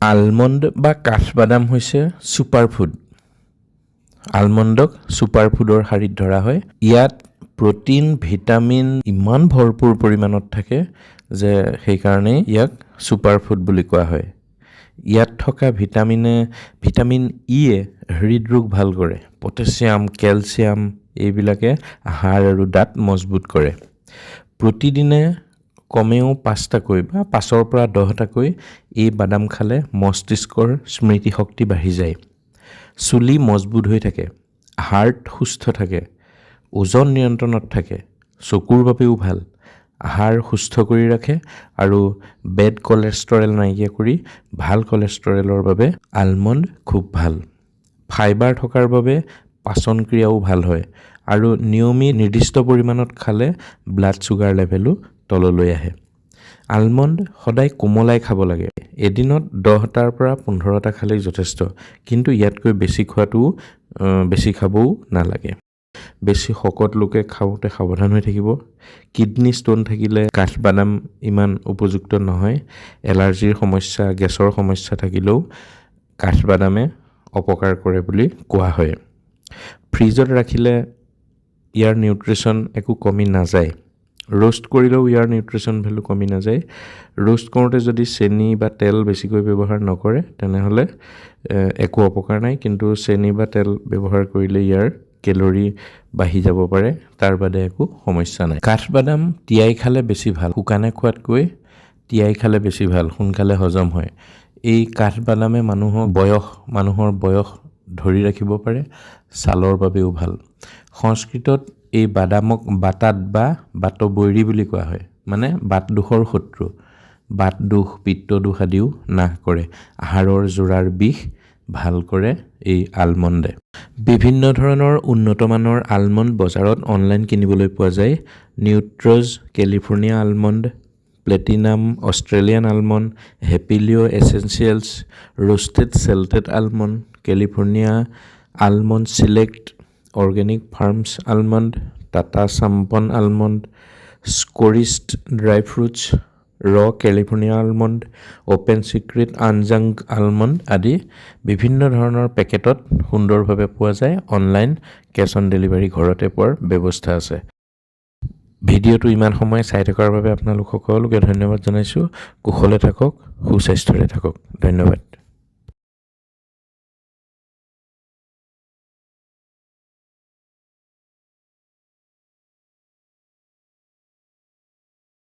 Almond বা কাঠবাদাম হৈছে ছুপাৰফুড। আলমণ্ডক ছুপাৰফুডৰ শাৰীত ধৰা হয়। ইয়াত প্ৰটিন, ভিটামিন ইমান ভৰপূৰ পৰিমাণত থাকে যে সেইকাৰণেই ইয়াক ছুপাৰফুড বুলি কোৱা হয়। ইয়াত থকা ভিটামিন ইয়ে হৃদৰোগ ভাল কৰে। পটাছিয়াম, কেলছিয়াম এইবিলাকে হাড় আৰু দাঁত মজবুত কৰে। প্ৰতিদিনে কমেও 5টাকৈ বা 5ৰ পৰা 10টাকৈ এই বাদাম খালে মস্তিষ্কৰ স্মৃতিশক্তি বাঢ়ি যায়। চুলি মজবুত হৈ থাকে, হাৰ্ট সুস্থ থাকে, ওজন নিয়ন্ত্ৰণত থাকে, চকুৰ বাবেও ভাল, হাড় সুস্থ কৰি ৰাখে আৰু বেড কলেষ্ট্ৰৰেল নাইকিয়া কৰি ভাল কলেষ্ট্ৰৰেলৰ বাবে আলমণ্ড খুব ভাল। ফাইবাৰ থকাৰ বাবে পাচন ক্ৰিয়াও ভাল হয় আৰু নিয়মিত নিৰ্দিষ্ট পৰিমাণত খালে ব্লাড চুগাৰ লেভেলো তললৈ আহে। আলমণ্ড সদায় কোমলাই খাব লাগে। এদিনত 10টাৰ পৰা 15টা খালেই যথেষ্ট, কিন্তু ইয়াতকৈ বেছি খাবও নালাগে। বেছি শকত লোকে খাওঁতে সাৱধান হৈ থাকিব। কিডনী ষ্টোন থাকিলে কাঠবাদাম ইমান উপযুক্ত নহয়। এলাৰ্জিৰ সমস্যা, গেছৰ সমস্যা থাকিলেও কাঠবাদামে অপকাৰ কৰে বুলি কোৱা হয়। ফ্ৰিজত ৰাখিলে ইয়াৰ নিউট্ৰিশ্যন একো কমি নাযায়। ৰোষ্ট কৰিলেও ইয়াৰ নিউট্ৰিশ্যন ভেলু কমি নাযায়। ৰোষ্ট কৰোঁতে যদি চেনি বা তেল বেছিকৈ ব্যৱহাৰ নকৰে তেনেহ'লে একো অপকাৰ নাই, কিন্তু চেনি বা তেল ব্যৱহাৰ কৰিলে ইয়াৰ কেলৰি বাঢ়ি যাব পাৰে, তাৰ বাদে একো সমস্যা নাই। কাঠবাদাম তিয়াই খালে বেছি ভাল। শুকানে খোৱাতকৈ তিয়াই খালে বেছি ভাল, সোনকালে হজম হয়। এই কাঠবাদামে মানুহৰ বয়স ধৰি ৰাখিব পাৰে, ছালৰ বাবেও ভাল। সংস্কৃতত এই বাদামক বাতাত বা বাতবৈৰী বুলি কোৱা হয়, মানে বাতদোষৰ শত্ৰু। বাতদোষ, পিত্তদোষ আদিও নাশ কৰে। হাড়ৰ জোৰাৰ বিষ ভাল কৰে এই আলমণ্ডে। বিভিন্ন ধৰণৰ উন্নতমানৰ আলমণ্ড বজাৰত অনলাইন কিনিবলৈ পোৱা যায়। Nutraj California almond, platinum Australian almond, Happilo' essentials, roasted salted almond, California almond select, organic farms almond, Tata Sampann almond, স্কৰিষ্ট dry fruits, California almond, open secret আনজাং আলমণ্ড আদি বিভিন্ন ধৰণৰ পেকেটত সুন্দৰভাৱে পোৱা যায়। অনলাইন কেছ অন ডেলিভাৰী ঘৰতে পোৱাৰ ব্যৱস্থা আছে। ভিডিঅ'টো ইমান সময় চাই থকাৰ বাবে আপোনালোক সকলোকে ধন্যবাদ জনাইছোঁ। কুশলে থাকক, সুস্বাস্থ্যৰে থাকক। ধন্যবাদ।